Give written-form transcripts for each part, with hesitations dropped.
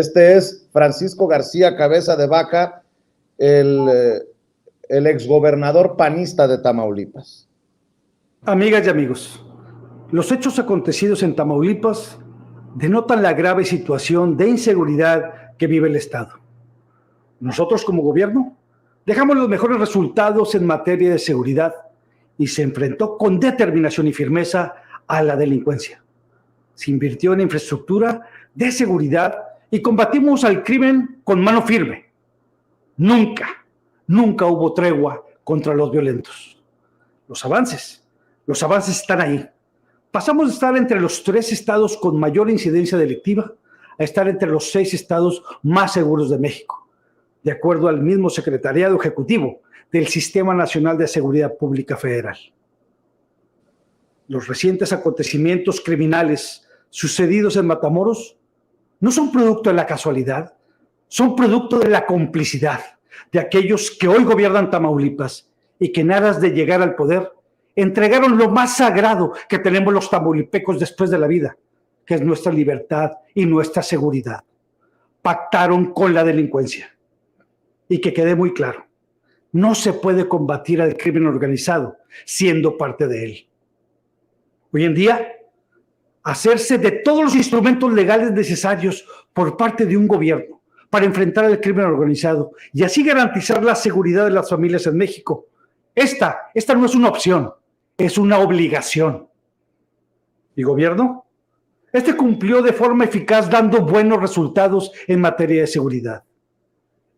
Este es Francisco García Cabeza de Vaca, el exgobernador panista de Tamaulipas. Amigas y amigos, los hechos acontecidos en Tamaulipas denotan la grave situación de inseguridad que vive el Estado. Nosotros como gobierno dejamos los mejores resultados en materia de seguridad y se enfrentó con determinación y firmeza a la delincuencia. Se invirtió en infraestructura de seguridad y combatimos al crimen con mano firme. Nunca hubo tregua contra los violentos. Los avances están ahí. Pasamos de estar entre los 3 estados con mayor incidencia delictiva a estar entre los 6 estados más seguros de México, de acuerdo al mismo Secretariado Ejecutivo del Sistema Nacional de Seguridad Pública Federal. Los recientes acontecimientos criminales sucedidos en Matamoros no son producto de la casualidad, son producto de la complicidad de aquellos que hoy gobiernan Tamaulipas y que en aras de llegar al poder entregaron lo más sagrado que tenemos los tamaulipecos después de la vida, que es nuestra libertad y nuestra seguridad. Pactaron con la delincuencia. Y que quede muy claro, no se puede combatir al crimen organizado siendo parte de él. Hoy en día, hacerse de todos los instrumentos legales necesarios por parte de un gobierno para enfrentar al crimen organizado y así garantizar la seguridad de las familias en México. Esta no es una opción, es una obligación. ¿Y gobierno? Este cumplió de forma eficaz dando buenos resultados en materia de seguridad.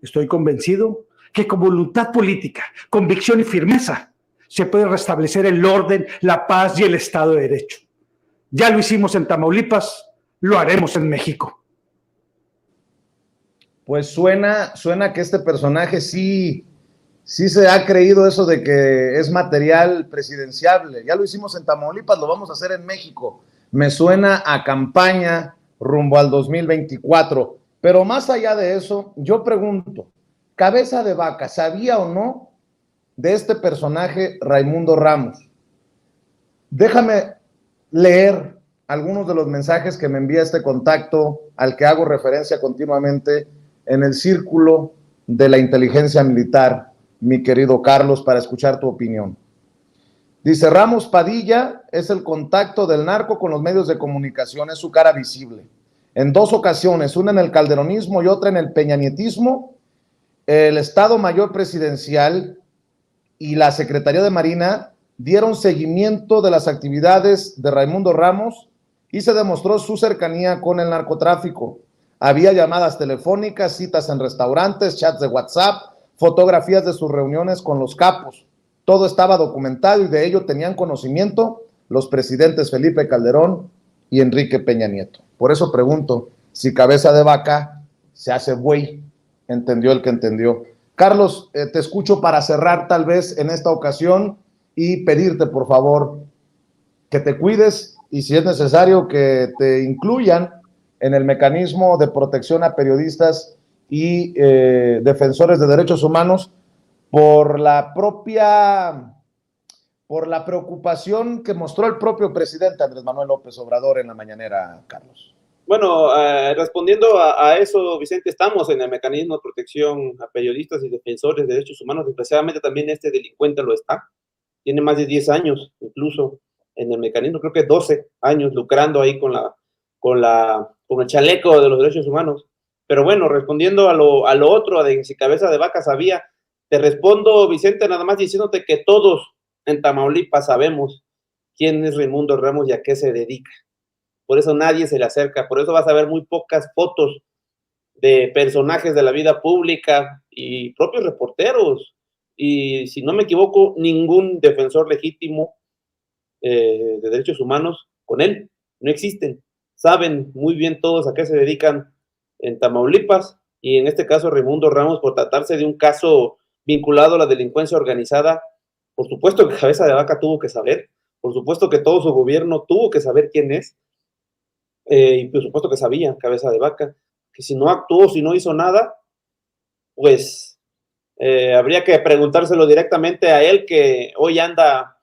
Estoy convencido que con voluntad política, convicción y firmeza se puede restablecer el orden, la paz y el Estado de Derecho. Ya lo hicimos en Tamaulipas, lo haremos en México. Pues suena que este personaje sí se ha creído eso de que es material presidenciable. Ya lo hicimos en Tamaulipas, lo vamos a hacer en México. Me suena a campaña rumbo al 2024. Pero más allá de eso, yo pregunto, Cabeza de Vaca, ¿sabía o no de este personaje Raimundo Ramos? Déjame leer algunos de los mensajes que me envía este contacto al que hago referencia continuamente en el círculo de la inteligencia militar, mi querido Carlos, para escuchar tu opinión. Dice: Ramos Padilla es el contacto del narco con los medios de comunicación, es su cara visible. En 2 ocasiones, una en el calderonismo y otra en el peñanietismo, el Estado Mayor Presidencial y la Secretaría de Marina dieron seguimiento de las actividades de Raimundo Ramos y se demostró su cercanía con el narcotráfico. Había llamadas telefónicas, citas en restaurantes, chats de WhatsApp, fotografías de sus reuniones con los capos. Todo estaba documentado y de ello tenían conocimiento los presidentes Felipe Calderón y Enrique Peña Nieto. Por eso pregunto si Cabeza de Vaca se hace buey. Entendió el que entendió. Carlos, te escucho para cerrar tal vez en esta ocasión y pedirte por favor que te cuides y si es necesario que te incluyan en el mecanismo de protección a periodistas y defensores de derechos humanos por la preocupación que mostró el propio presidente Andrés Manuel López Obrador en la mañanera, Carlos. Bueno, respondiendo a eso, Vicente, estamos en el mecanismo de protección a periodistas y defensores de derechos humanos. Desgraciadamente también este delincuente lo está. Tiene más de 10 años incluso en el mecanismo, creo que 12 años lucrando ahí con el chaleco de los derechos humanos. Pero bueno, respondiendo a lo otro, de si Cabeza de Vaca sabía, te respondo, Vicente, nada más diciéndote que todos en Tamaulipas sabemos quién es Raimundo Ramos y a qué se dedica. Por eso nadie se le acerca, por eso vas a ver muy pocas fotos de personajes de la vida pública y propios reporteros. Y si no me equivoco, ningún defensor legítimo de derechos humanos con él. No existen. Saben muy bien todos a qué se dedican en Tamaulipas y en este caso Raimundo Ramos, por tratarse de un caso vinculado a la delincuencia organizada. Por supuesto que Cabeza de Vaca tuvo que saber, por supuesto que todo su gobierno tuvo que saber quién es, y por supuesto que sabía Cabeza de Vaca, que si no actuó, si no hizo nada, pues habría que preguntárselo directamente a él, que hoy anda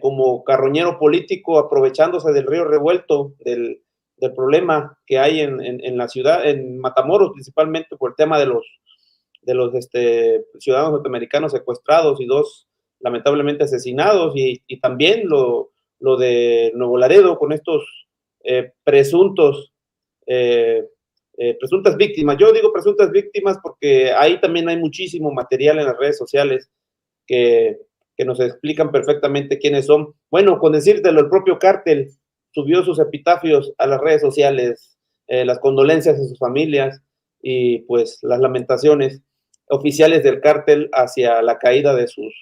como carroñero político aprovechándose del río revuelto, del del problema que hay en la ciudad, en Matamoros, principalmente por el tema de los ciudadanos norteamericanos secuestrados y 2 lamentablemente asesinados, y también lo de Nuevo Laredo con estos presuntas víctimas. Yo digo presuntas víctimas porque ahí también hay muchísimo material en las redes sociales que nos explican perfectamente quiénes son. Bueno, con decírtelo, el propio cártel subió sus epitafios a las redes sociales, las condolencias a sus familias y pues las lamentaciones oficiales del cártel hacia la caída de sus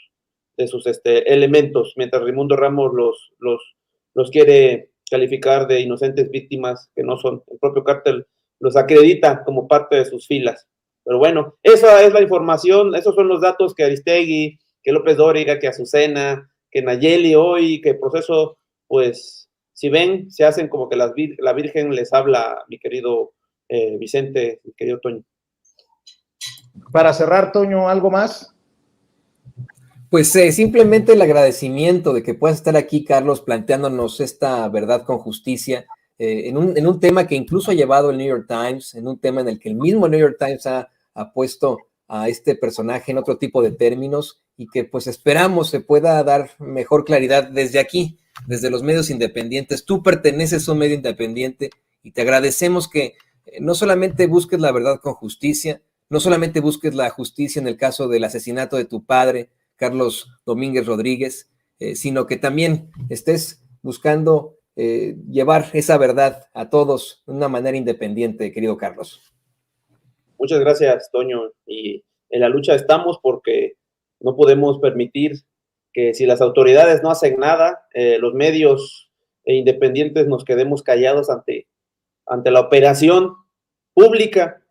elementos, mientras Raimundo Ramos los quiere calificar de inocentes víctimas que no son. El propio cártel los acredita como parte de sus filas. Pero bueno, esa es la información, esos son los datos que Aristegui, que López Dóriga, que Azucena, que Nayeli hoy, que el proceso, pues, si ven, se hacen como que la Virgen les habla, mi querido Vicente, mi querido Toño. Para cerrar, Toño, ¿algo más? Pues simplemente el agradecimiento de que puedas estar aquí, Carlos, planteándonos esta verdad con justicia, en un tema que incluso ha llevado el New York Times, en un tema en el que el mismo New York Times ha puesto a este personaje en otro tipo de términos, y que pues esperamos se pueda dar mejor claridad desde aquí, desde los medios independientes. Tú perteneces a un medio independiente y te agradecemos que no solamente busques la verdad con justicia, no solamente busques la justicia en el caso del asesinato de tu padre, Carlos Domínguez Rodríguez, sino que también estés buscando llevar esa verdad a todos de una manera independiente, querido Carlos. Muchas gracias, Toño. Y en la lucha estamos porque no podemos permitir que si las autoridades no hacen nada, los medios independientes nos quedemos callados ante la operación pública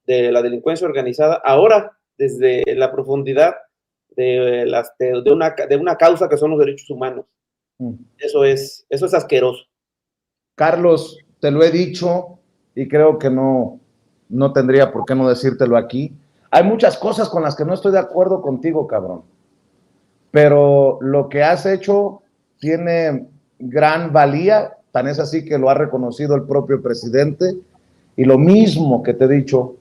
de la delincuencia organizada, ahora desde la profundidad de una causa que son los derechos humanos. Eso es asqueroso. Carlos, te lo he dicho y creo que no tendría por qué no decírtelo aquí. Hay muchas cosas con las que no estoy de acuerdo contigo, cabrón. Pero lo que has hecho tiene gran valía, tan es así que lo ha reconocido el propio presidente. Y lo mismo que te he dicho,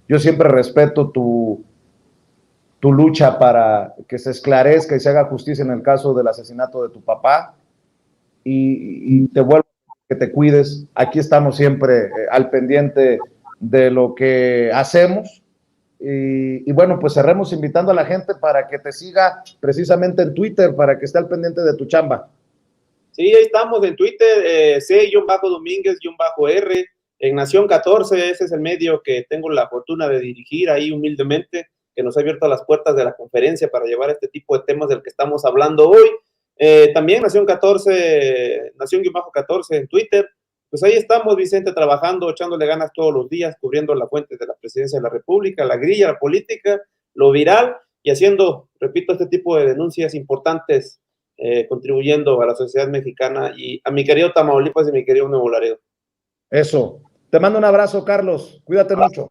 yo siempre respeto tu lucha para que se esclarezca y se haga justicia en el caso del asesinato de tu papá. Y te vuelvo a que te cuides. Aquí estamos siempre al pendiente de lo que hacemos. Y bueno, pues cerremos invitando a la gente para que te siga precisamente en Twitter, para que esté al pendiente de tu chamba. Sí, ahí estamos en Twitter, C-Domínguez-R, en Nación 14, ese es el medio que tengo la fortuna de dirigir ahí humildemente, que nos ha abierto las puertas de la conferencia para llevar este tipo de temas del que estamos hablando hoy. También Nación-14 en Twitter. Pues ahí estamos, Vicente, trabajando, echándole ganas todos los días, cubriendo la fuente de la presidencia de la República, la grilla, la política, lo viral, y haciendo, repito, este tipo de denuncias importantes, contribuyendo a la sociedad mexicana y a mi querido Tamaulipas y mi querido Nuevo Laredo. Eso. Te mando un abrazo, Carlos. Cuídate mucho.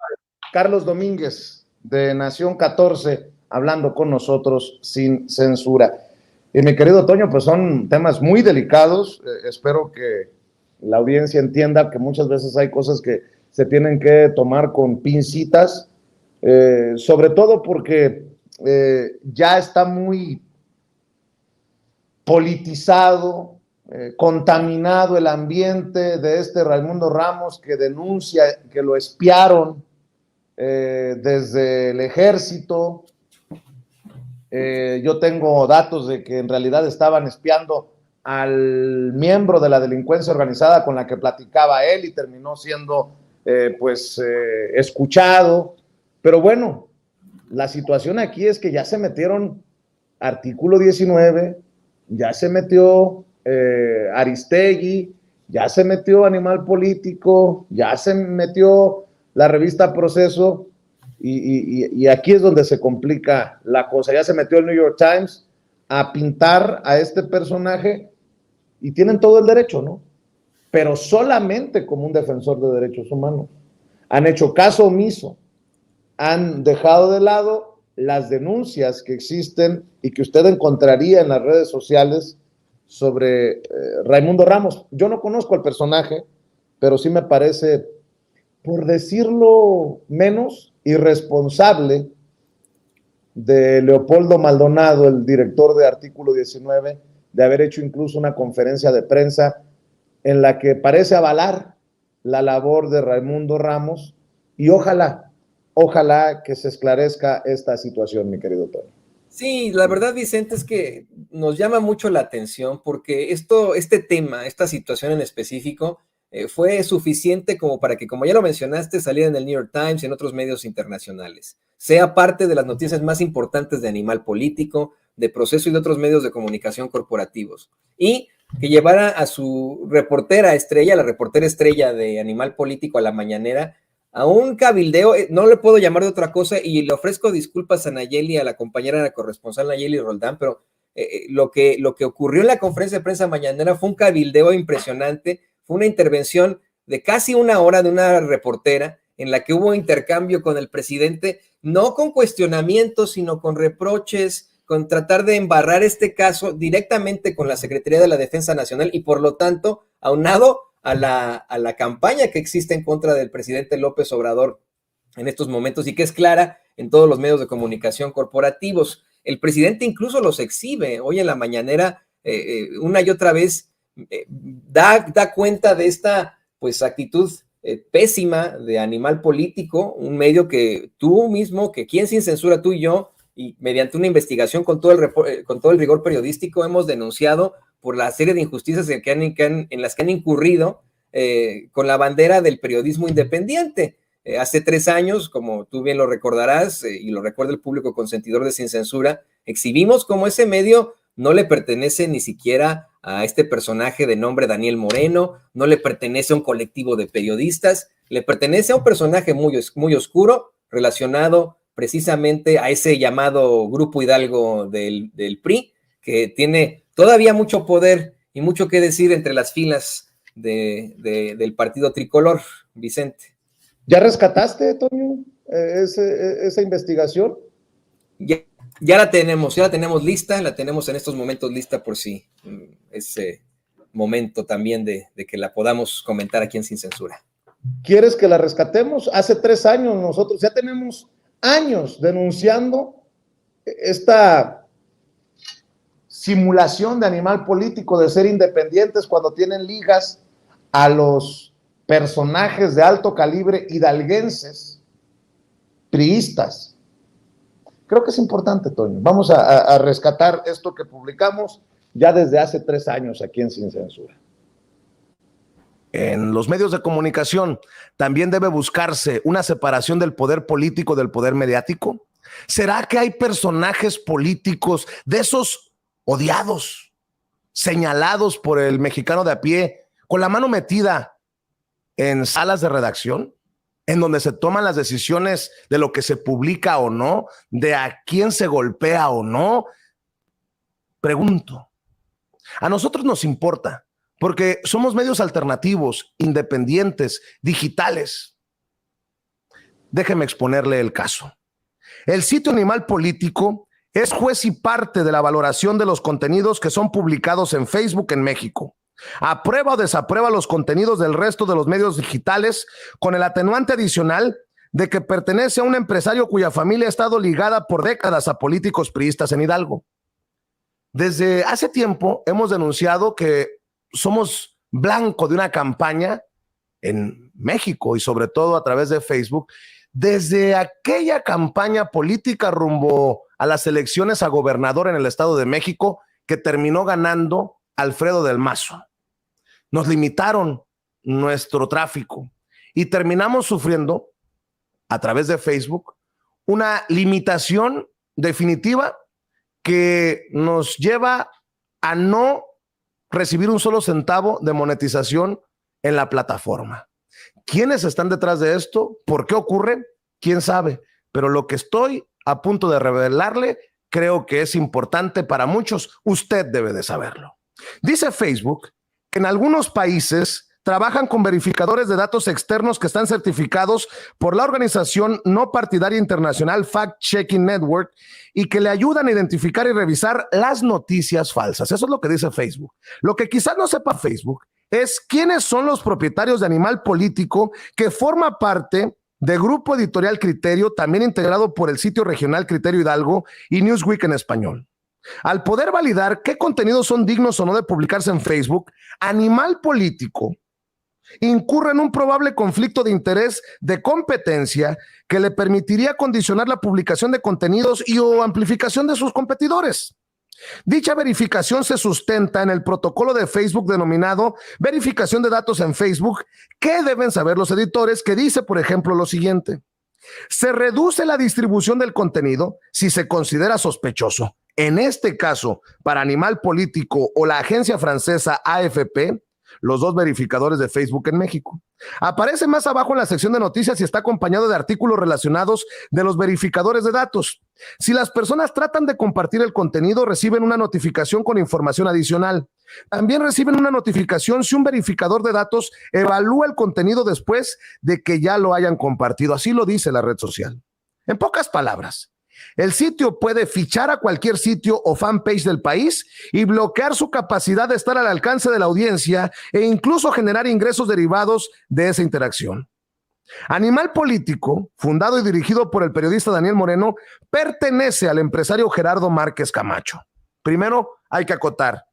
Carlos Domínguez, de Nación 14, hablando con nosotros sin censura. Y mi querido Toño, pues son temas muy delicados. Espero que la audiencia entienda que muchas veces hay cosas que se tienen que tomar con pincitas, sobre todo porque ya está muy politizado, contaminado el ambiente de este Raimundo Ramos, que denuncia que lo espiaron desde el ejército. Yo tengo datos de que en realidad estaban espiando al miembro de la delincuencia organizada con la que platicaba él y terminó siendo escuchado. Pero bueno, la situación aquí es que ya se metieron artículo 19, ya se metió Aristegui, ya se metió Animal Político, ya se metió la revista Proceso, y aquí es donde se complica la cosa. Ya se metió el New York Times a pintar a este personaje y tienen todo el derecho, ¿no? Pero solamente como un defensor de derechos humanos. Han hecho caso omiso, han dejado de lado las denuncias que existen y que usted encontraría en las redes sociales sobre Raimundo Ramos. Yo no conozco al personaje, pero sí me parece, por decirlo menos, irresponsable de Leopoldo Maldonado, el director de Artículo 19, de haber hecho incluso una conferencia de prensa en la que parece avalar la labor de Raimundo Ramos, y ojalá que se esclarezca esta situación, mi querido Tony. Sí, la verdad, Vicente, es que nos llama mucho la atención porque este tema, esta situación en específico, fue suficiente como para que, como ya lo mencionaste, saliera en el New York Times y en otros medios internacionales. Sea parte de las noticias más importantes de Animal Político, de Proceso y de otros medios de comunicación corporativos. Y que llevara a su reportera estrella, la reportera estrella de Animal Político, a la mañanera, a un cabildeo, no le puedo llamar de otra cosa, y le ofrezco disculpas a Nayeli, a la compañera, a la corresponsal Nayeli Roldán, pero lo que ocurrió en la conferencia de prensa mañanera fue un cabildeo impresionante, fue una intervención de casi una hora de una reportera en la que hubo intercambio con el presidente, no con cuestionamientos, sino con reproches, con tratar de embarrar este caso directamente con la Secretaría de la Defensa Nacional y por lo tanto, aunado a la campaña que existe en contra del presidente López Obrador en estos momentos y que es clara en todos los medios de comunicación corporativos. El presidente incluso los exhibe. Hoy en la mañanera, una y otra vez, da cuenta de esta pues actitud pésima de Animal Político, un medio que tú mismo, que Quién Sin Censura, tú y yo, y mediante una investigación con todo el rigor periodístico hemos denunciado por la serie de injusticias en las que han incurrido con la bandera del periodismo independiente. Hace 3 años, como tú bien lo recordarás, y lo recuerda el público consentidor de Sin Censura, exhibimos cómo ese medio no le pertenece ni siquiera a este personaje de nombre Daniel Moreno, no le pertenece a un colectivo de periodistas, le pertenece a un personaje muy oscuro relacionado precisamente a ese llamado Grupo Hidalgo del PRI, que tiene todavía mucho poder y mucho que decir entre las filas del partido tricolor, Vicente. ¿Ya rescataste, Toño, esa investigación? Ya la tenemos lista, la tenemos en estos momentos lista por si ese momento también de que la podamos comentar aquí en Sin Censura. ¿Quieres que la rescatemos? Hace 3 años nosotros ya tenemos años denunciando esta simulación de Animal Político de ser independientes cuando tienen ligas a los personajes de alto calibre hidalguenses, priistas. Creo que es importante, Toño. Vamos a rescatar esto que publicamos ya desde hace 3 años aquí en Sin Censura. En los medios de comunicación también debe buscarse una separación del poder político del poder mediático. ¿Será que hay personajes políticos de esos odiados, señalados por el mexicano de a pie, con la mano metida en salas de redacción, en donde se toman las decisiones de lo que se publica o no, de a quién se golpea o no? Pregunto, a nosotros nos importa, porque somos medios alternativos, independientes, digitales. Déjeme exponerle el caso. El sitio Animal Político es juez y parte de la valoración de los contenidos que son publicados en Facebook en México. Aprueba o desaprueba los contenidos del resto de los medios digitales con el atenuante adicional de que pertenece a un empresario cuya familia ha estado ligada por décadas a políticos priistas en Hidalgo. Desde hace tiempo hemos denunciado que somos blanco de una campaña en México y sobre todo a través de Facebook, desde aquella campaña política rumbo a las elecciones a gobernador en el Estado de México que terminó ganando Alfredo del Mazo. Nos limitaron nuestro tráfico y terminamos sufriendo a través de Facebook una limitación definitiva que nos lleva a no recibir un solo centavo de monetización en la plataforma. ¿Quiénes están detrás de esto? ¿Por qué ocurre? ¿Quién sabe? Pero lo que estoy a punto de revelarle creo que es importante para muchos. Usted debe de saberlo. Dice Facebook que en algunos países trabajan con verificadores de datos externos que están certificados por la organización no partidaria internacional Fact Checking Network y que le ayudan a identificar y revisar las noticias falsas. Eso es lo que dice Facebook. Lo que quizás no sepa Facebook es quiénes son los propietarios de Animal Político, que forma parte de Grupo Editorial Criterio, también integrado por el sitio regional Criterio Hidalgo y Newsweek en español. Al poder validar qué contenidos son dignos o no de publicarse en Facebook, Animal Político incurre en un probable conflicto de interés de competencia que le permitiría condicionar la publicación de contenidos y o amplificación de sus competidores. Dicha verificación se sustenta en el protocolo de Facebook denominado verificación de datos en Facebook, que deben saber los editores, que dice, por ejemplo, lo siguiente: se reduce la distribución del contenido si se considera sospechoso. En este caso, para Animal Político o la agencia francesa AFP, los dos verificadores de Facebook en México. Aparece más abajo en la sección de noticias y está acompañado de artículos relacionados de los verificadores de datos. Si las personas tratan de compartir el contenido, reciben una notificación con información adicional. También reciben una notificación si un verificador de datos evalúa el contenido después de que ya lo hayan compartido. Así lo dice la red social. En pocas palabras, el sitio puede fichar a cualquier sitio o fanpage del país y bloquear su capacidad de estar al alcance de la audiencia e incluso generar ingresos derivados de esa interacción. Animal Político, fundado y dirigido por el periodista Daniel Moreno, pertenece al empresario Gerardo Márquez Camacho. Primero, hay que acotar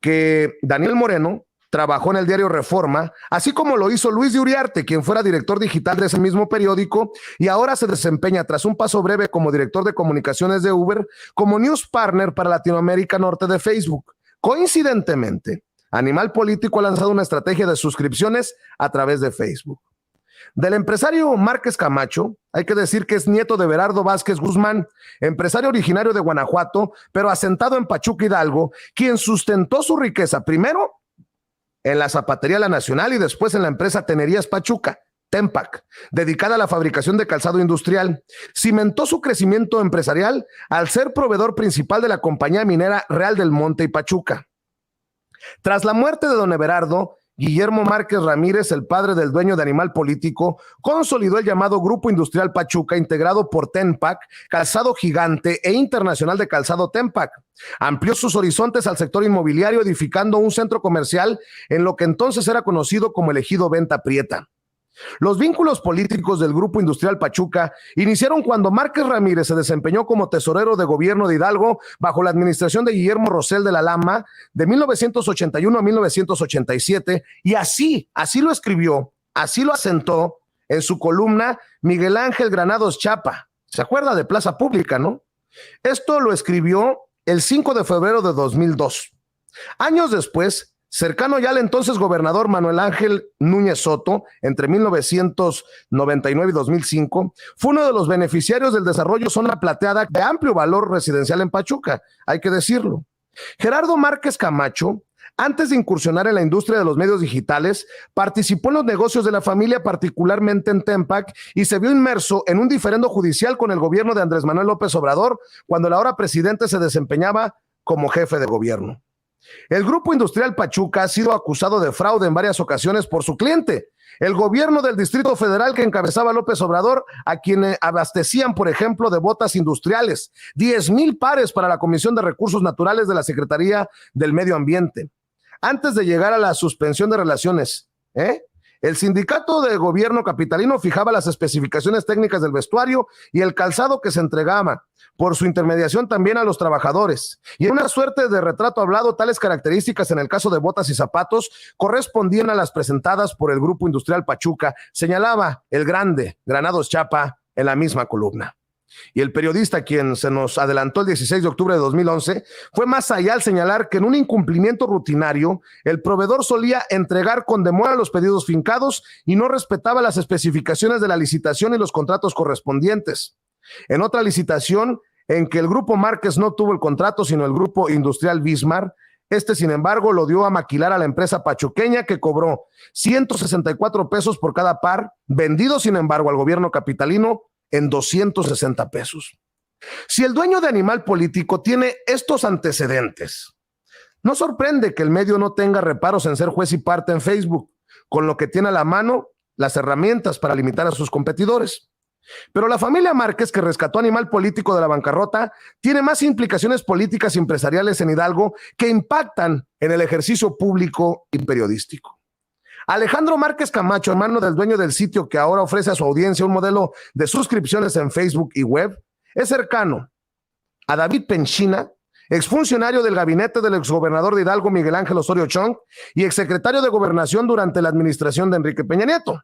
que Daniel Moreno trabajó en el diario Reforma, así como lo hizo Luis de Uriarte, quien fuera director digital de ese mismo periódico y ahora se desempeña, tras un paso breve como director de comunicaciones de Uber, como news partner para Latinoamérica Norte de Facebook. Coincidentemente, Animal Político ha lanzado una estrategia de suscripciones a través de Facebook. Del empresario Márquez Camacho, hay que decir que es nieto de Berardo Vázquez Guzmán, empresario originario de Guanajuato, pero asentado en Pachuca, Hidalgo, quien sustentó su riqueza primero en la Zapatería La Nacional y después en la empresa Tenerías Pachuca, Tempac, dedicada a la fabricación de calzado industrial. Cimentó su crecimiento empresarial al ser proveedor principal de la compañía minera Real del Monte y Pachuca. Tras la muerte de don Everardo, Guillermo Márquez Ramírez, el padre del dueño de Animal Político, consolidó el llamado Grupo Industrial Pachuca, integrado por Tempac, Calzado Gigante e Internacional de Calzado Tempac. Amplió sus horizontes al sector inmobiliario, edificando un centro comercial en lo que entonces era conocido como el Ejido Venta Prieta. Los vínculos políticos del Grupo Industrial Pachuca iniciaron cuando Márquez Ramírez se desempeñó como tesorero de gobierno de Hidalgo bajo la administración de Guillermo Rosell de la Lama de 1981 a 1987, y así lo escribió, así lo asentó en su columna Miguel Ángel Granados Chapa. ¿Se acuerda de Plaza Pública, no? Esto lo escribió el 5 de febrero de 2002. Años después, cercano ya al entonces gobernador Manuel Ángel Núñez Soto, entre 1999 y 2005, fue uno de los beneficiarios del desarrollo Zona Plateada, de amplio valor residencial en Pachuca, hay que decirlo. Gerardo Márquez Camacho, antes de incursionar en la industria de los medios digitales, participó en los negocios de la familia, particularmente en Tempac, y se vio inmerso en un diferendo judicial con el gobierno de Andrés Manuel López Obrador, cuando el ahora presidente se desempeñaba como jefe de gobierno. El Grupo Industrial Pachuca ha sido acusado de fraude en varias ocasiones por su cliente, el gobierno del Distrito Federal que encabezaba López Obrador, a quien abastecían, por ejemplo, de botas industriales, 10,000 pares para la Comisión de Recursos Naturales de la Secretaría del Medio Ambiente. Antes de llegar a la suspensión de relaciones, el sindicato de gobierno capitalino fijaba las especificaciones técnicas del vestuario y el calzado que se entregaba, por su intermediación también a los trabajadores. Y en una suerte de retrato hablado, tales características en el caso de botas y zapatos correspondían a las presentadas por el Grupo Industrial Pachuca, señalaba el grande Granados Chapa en la misma columna. Y el periodista, quien se nos adelantó el 16 de octubre de 2011, fue más allá al señalar que en un incumplimiento rutinario, el proveedor solía entregar con demora los pedidos fincados y no respetaba las especificaciones de la licitación y los contratos correspondientes. En otra licitación, en que el Grupo Márquez no tuvo el contrato, sino el Grupo Industrial Bismar, sin embargo, lo dio a maquilar a la empresa pachuqueña, que cobró 164 pesos por cada par, vendido, sin embargo, al gobierno capitalino en 260 pesos. Si el dueño de Animal Político tiene estos antecedentes, no sorprende que el medio no tenga reparos en ser juez y parte en Facebook, con lo que tiene a la mano las herramientas para limitar a sus competidores. Pero la familia Márquez, que rescató Animal Político de la bancarrota, tiene más implicaciones políticas y empresariales en Hidalgo que impactan en el ejercicio público y periodístico. Alejandro Márquez Camacho, hermano del dueño del sitio que ahora ofrece a su audiencia un modelo de suscripciones en Facebook y web, es cercano a David Penchina, exfuncionario del gabinete del exgobernador de Hidalgo, Miguel Ángel Osorio Chong, y exsecretario de Gobernación durante la administración de Enrique Peña Nieto.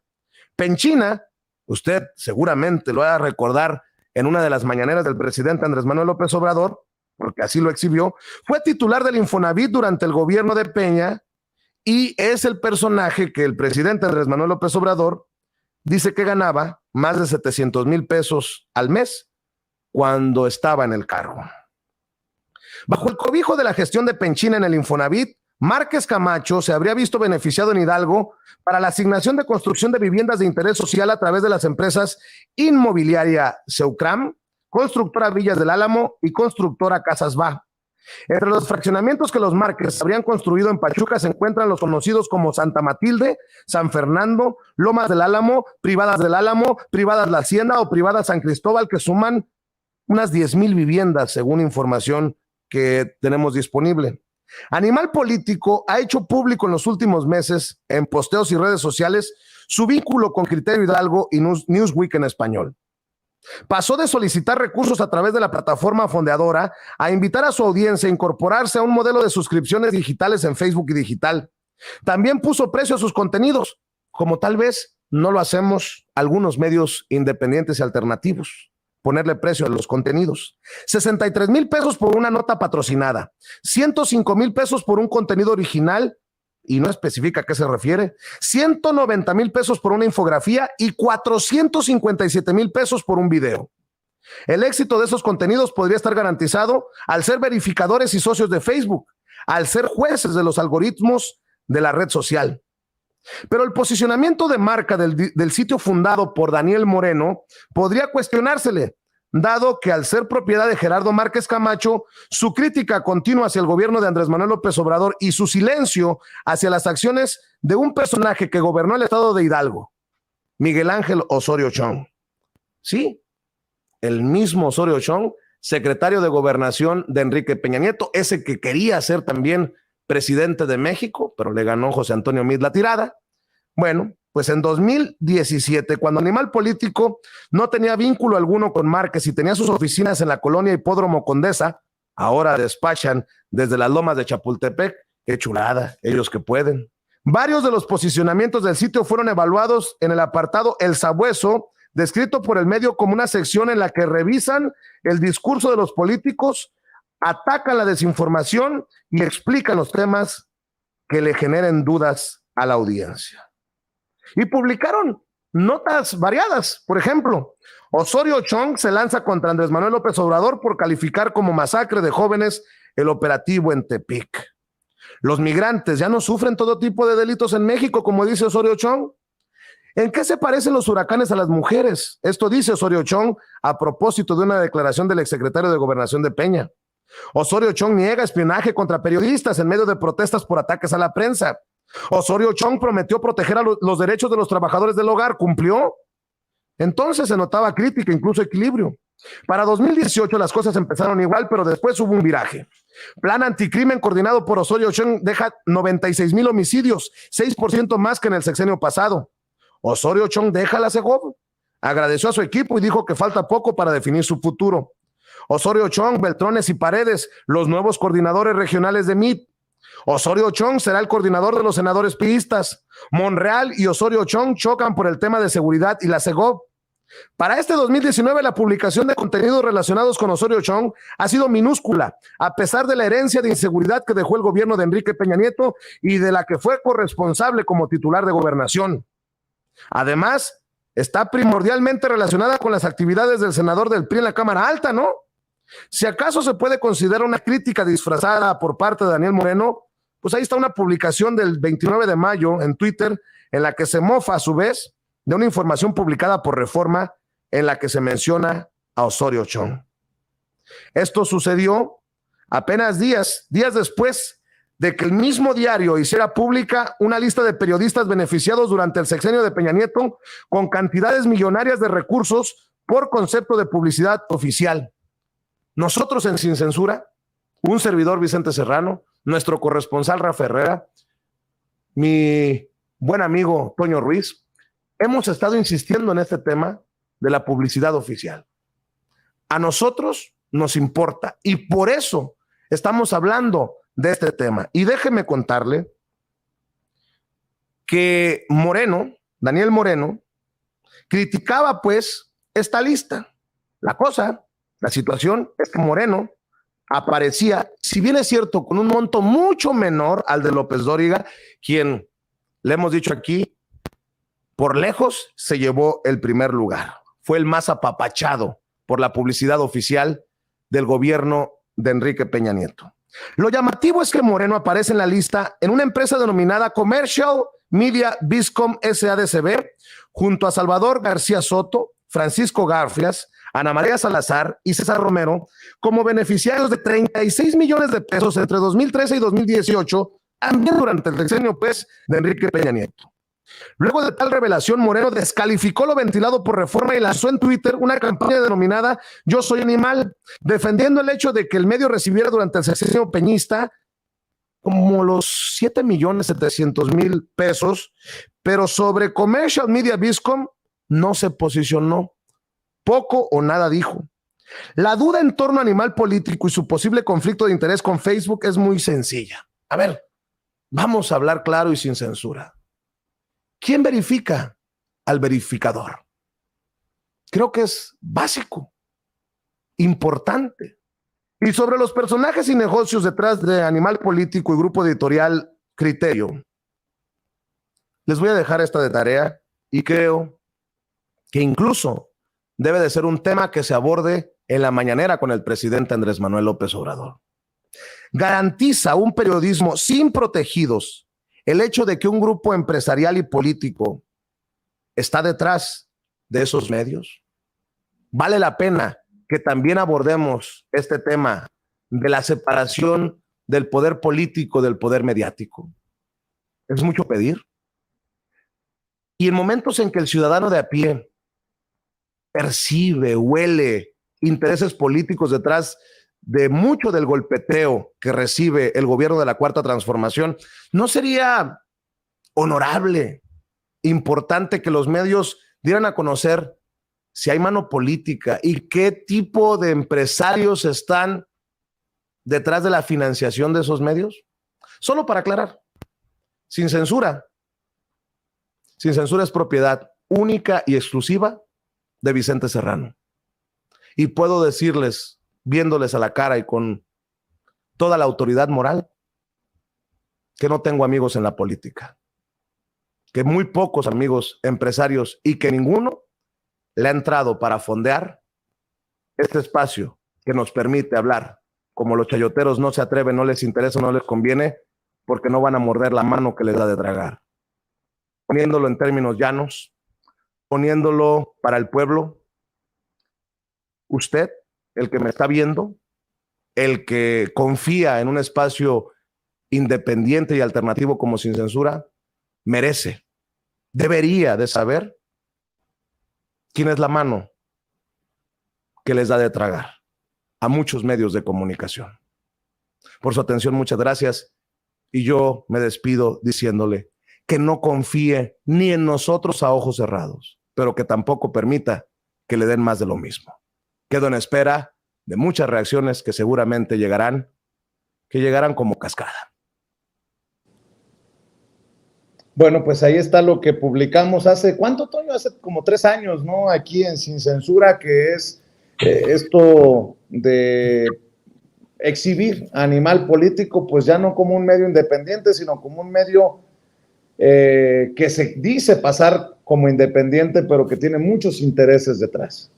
Penchina, usted seguramente lo va a recordar en una de las mañaneras del presidente Andrés Manuel López Obrador, porque así lo exhibió, fue titular del Infonavit durante el gobierno de Peña y es el personaje que el presidente Andrés Manuel López Obrador dice que ganaba más de 700,000 pesos al mes cuando estaba en el cargo. Bajo el cobijo de la gestión de Penchina en el Infonavit, Márquez Camacho se habría visto beneficiado en Hidalgo para la asignación de construcción de viviendas de interés social a través de las empresas Inmobiliaria Seucram, Constructora Villas del Álamo y Constructora Casas Va. Entre los fraccionamientos que los Márquez habrían construido en Pachuca se encuentran los conocidos como Santa Matilde, San Fernando, Lomas del Álamo, Privadas del Álamo, Privadas La Hacienda o Privadas San Cristóbal, que suman unas 10,000 viviendas, según información que tenemos disponible. Animal Político ha hecho público en los últimos meses, en posteos y redes sociales, su vínculo con Criterio Hidalgo y Newsweek en español. Pasó de solicitar recursos a través de la plataforma fondeadora a invitar a su audiencia a incorporarse a un modelo de suscripciones digitales en Facebook y digital. También puso precio a sus contenidos, como tal vez no lo hacemos algunos medios independientes y alternativos. Ponerle precio a los contenidos. 63,000 pesos por una nota patrocinada, 105,000 pesos por un contenido original, y no especifica a qué se refiere, 190,000 pesos por una infografía y 457,000 pesos por un video. El éxito de esos contenidos podría estar garantizado al ser verificadores y socios de Facebook, al ser jueces de los algoritmos de la red social. Pero el posicionamiento de marca del sitio fundado por Daniel Moreno podría cuestionársele, dado que al ser propiedad de Gerardo Márquez Camacho, su crítica continua hacia el gobierno de Andrés Manuel López Obrador y su silencio hacia las acciones de un personaje que gobernó el estado de Hidalgo, Miguel Ángel Osorio Chong. Sí, el mismo Osorio Chong, secretario de Gobernación de Enrique Peña Nieto, ese que quería ser también presidente de México, pero le ganó José Antonio Meade la tirada. Bueno, pues en 2017, cuando Animal Político no tenía vínculo alguno con Márquez y tenía sus oficinas en la colonia Hipódromo Condesa, ahora despachan desde las lomas de Chapultepec. Qué chulada, ellos que pueden. Varios de los posicionamientos del sitio fueron evaluados en el apartado El Sabueso, descrito por el medio como una sección en la que revisan el discurso de los políticos, atacan la desinformación y explican los temas que le generen dudas a la audiencia. Y publicaron notas variadas. Por ejemplo, Osorio Chong se lanza contra Andrés Manuel López Obrador por calificar como masacre de jóvenes el operativo en Tepic. Los migrantes ya no sufren todo tipo de delitos en México, como dice Osorio Chong. ¿En qué se parecen los huracanes a las mujeres? Esto dice Osorio Chong a propósito de una declaración del exsecretario de Gobernación de Peña. Osorio Chong niega espionaje contra periodistas en medio de protestas por ataques a la prensa. Osorio Chong prometió proteger a los derechos de los trabajadores del hogar. ¿Cumplió? Entonces se notaba crítica, incluso equilibrio. Para 2018 las cosas empezaron igual, pero después hubo un viraje. Plan anticrimen coordinado por Osorio Chong deja 96,000 homicidios, 6% más que en el sexenio pasado. Osorio Chong deja la Segov, agradeció a su equipo y dijo que falta poco para definir su futuro. Osorio Chong, Beltrones y Paredes, los nuevos coordinadores regionales de MIT. Osorio Chong será el coordinador de los senadores priistas. Monreal y Osorio Chong chocan por el tema de seguridad y la Segov. Para este 2019, la publicación de contenidos relacionados con Osorio Chong ha sido minúscula, a pesar de la herencia de inseguridad que dejó el gobierno de Enrique Peña Nieto y de la que fue corresponsable como titular de Gobernación. Además, está primordialmente relacionada con las actividades del senador del PRI en la Cámara Alta, ¿no? Si acaso se puede considerar una crítica disfrazada por parte de Daniel Moreno, pues ahí está una publicación del 29 de mayo en Twitter en la que se mofa a su vez de una información publicada por Reforma en la que se menciona a Osorio Chong. Esto sucedió apenas días después de que el mismo diario hiciera pública una lista de periodistas beneficiados durante el sexenio de Peña Nieto con cantidades millonarias de recursos por concepto de publicidad oficial. Nosotros en Sin Censura, un servidor Vicente Serrano, nuestro corresponsal Rafa Herrera, mi buen amigo Toño Ruiz, hemos estado insistiendo en este tema de la publicidad oficial. A nosotros nos importa y por eso estamos hablando de este tema. Y déjeme contarle que Moreno, Daniel Moreno, criticaba pues esta lista. La situación es que Moreno aparecía, si bien es cierto, con un monto mucho menor al de López Dóriga, quien, le hemos dicho aquí, por lejos se llevó el primer lugar. Fue el más apapachado por la publicidad oficial del gobierno de Enrique Peña Nieto. Lo llamativo es que Moreno aparece en la lista en una empresa denominada Commercial Media Viscom SADCB, junto a Salvador García Soto, Francisco Garfias, Ana María Salazar y César Romero, como beneficiarios de 36 millones de pesos entre 2013 y 2018, también durante el sexenio pues de Enrique Peña Nieto. Luego de tal revelación, Moreno descalificó lo ventilado por Reforma y lanzó en Twitter una campaña denominada Yo Soy Animal, defendiendo el hecho de que el medio recibiera durante el sexenio peñista como los 7.700.000 pesos, pero sobre Commercial Media Viscom no se posicionó. Poco o nada dijo. La duda en torno a Animal Político y su posible conflicto de interés con Facebook es muy sencilla. A ver, vamos a hablar claro y sin censura. ¿Quién verifica al verificador? Creo que es básico, importante. Y sobre los personajes y negocios detrás de Animal Político y Grupo Editorial Criterio, les voy a dejar esta de tarea y creo que incluso debe de ser un tema que se aborde en la mañanera con el presidente Andrés Manuel López Obrador. Garantiza un periodismo sin protegidos el hecho de que un grupo empresarial y político está detrás de esos medios. Vale la pena que también abordemos este tema de la separación del poder político del poder mediático. Es mucho pedir. Y en momentos en que el ciudadano de a pie percibe, huele intereses políticos detrás de mucho del golpeteo que recibe el gobierno de la Cuarta Transformación, ¿no sería honorable, importante que los medios dieran a conocer si hay mano política y qué tipo de empresarios están detrás de la financiación de esos medios? Solo para aclarar, sin censura. Sin censura es propiedad única y exclusiva de Vicente Serrano. Y puedo decirles, viéndoles a la cara y con toda la autoridad moral, que no tengo amigos en la política, que muy pocos amigos empresarios y que ninguno le ha entrado para fondear este espacio que nos permite hablar. Como los chayoteros no se atreven, no les interesa, no les conviene, porque no van a morder la mano que les da de tragar. Poniéndolo en términos llanos, poniéndolo para el pueblo, usted, el que me está viendo, el que confía en un espacio independiente y alternativo como Sin Censura, merece, debería de saber quién es la mano que les da de tragar a muchos medios de comunicación. Por su atención, muchas gracias. Y yo me despido diciéndole que no confíe ni en nosotros a ojos cerrados, pero que tampoco permita que le den más de lo mismo. Quedo en espera de muchas reacciones que seguramente llegarán, como cascada. Bueno, pues ahí está lo que publicamos hace, ¿cuánto, Toño? Hace como 3 años, ¿no? Aquí en Sin Censura, que es esto de exhibir a Animal Político, pues ya no como un medio independiente, sino como un medio que se dice pasar como independiente, pero que tiene muchos intereses detrás.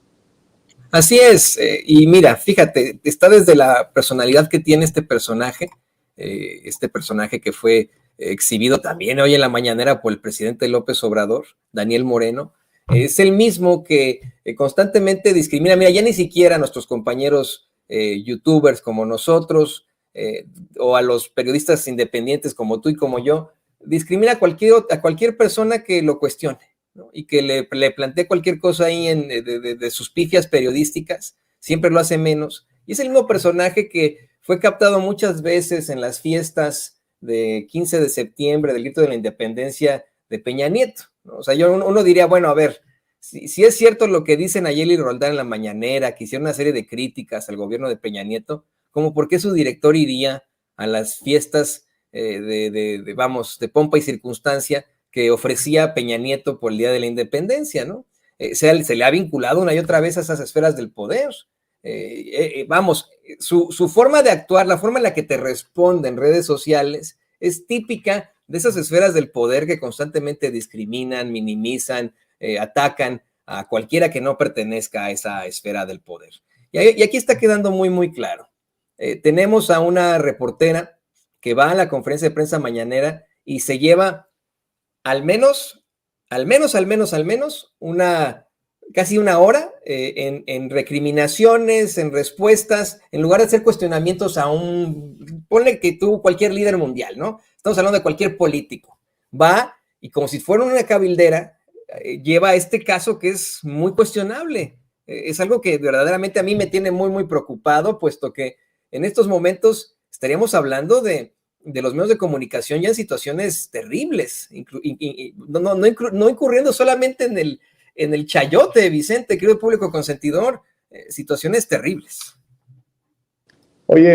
Así es, y mira, fíjate, está desde la personalidad que tiene este personaje que fue exhibido también hoy en la mañanera por el presidente López Obrador, Daniel Moreno. Es el mismo que constantemente discrimina. Mira, ya ni siquiera a nuestros compañeros youtubers como nosotros o a los periodistas independientes como tú y como yo, discrimina a cualquier persona que lo cuestione, ¿no? Y que le plantee cualquier cosa ahí de sus pifias periodísticas, siempre lo hace menos. Y es el mismo personaje que fue captado muchas veces en las fiestas de 15 de septiembre, del grito de la independencia de Peña Nieto, ¿no? O sea, uno diría, bueno, a ver, si es cierto lo que dicen Nayeli y Roldán en la mañanera, que hicieron una serie de críticas al gobierno de Peña Nieto, como por qué su director iría a las fiestas de pompa y circunstancia que ofrecía Peña Nieto por el Día de la Independencia, ¿no? Se le ha vinculado una y otra vez a esas esferas del poder. Su forma de actuar, la forma en la que te responde en redes sociales, es típica de esas esferas del poder que constantemente discriminan, minimizan, atacan a cualquiera que no pertenezca a esa esfera del poder. Y aquí está quedando muy, muy claro. Tenemos a una reportera que va a la conferencia de prensa mañanera y se lleva al menos casi una hora en recriminaciones, en respuestas, en lugar de hacer cuestionamientos ponle que tú, cualquier líder mundial, ¿no? Estamos hablando de cualquier político. Va y como si fuera una cabildera, lleva este caso que es muy cuestionable. Es algo que verdaderamente a mí me tiene muy, muy preocupado, puesto que en estos momentos estaríamos hablando de los medios de comunicación ya en situaciones terribles, no incurriendo solamente en el chayote, Vicente, querido público consentidor, situaciones terribles. Oye,